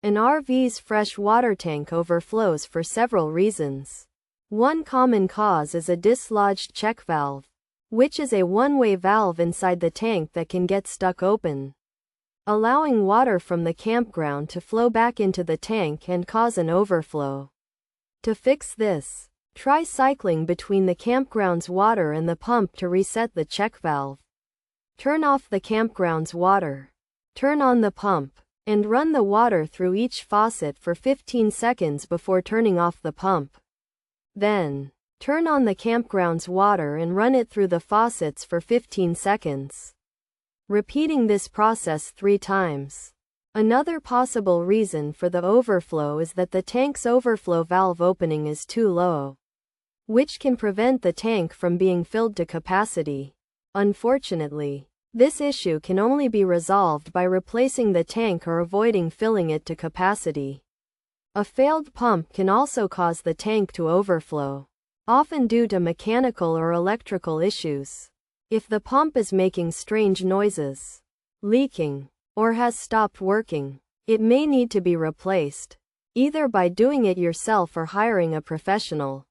An RV's fresh water tank overflows for several reasons. One common cause is a dislodged check valve, which is a one-way valve inside the tank that can get stuck open, allowing water from the campground to flow back into the tank and cause an overflow. To fix this, try cycling between the campground's water and the pump to reset the check valve. Turn off the campground's water. Turn on the pump, and run the water through each faucet for 15 seconds before turning off the pump. Then, turn on the campground's water and run it through the faucets for 15 seconds. Repeating this process 3 times. Another possible reason for the overflow is that the tank's overflow valve opening is too low, which can prevent the tank from being filled to capacity. Unfortunately, this issue can only be resolved by replacing the tank or avoiding filling it to capacity. A failed pump can also cause the tank to overflow, often due to mechanical or electrical issues. If the pump is making strange noises, leaking, or has stopped working, it may need to be replaced, either by doing it yourself or hiring a professional.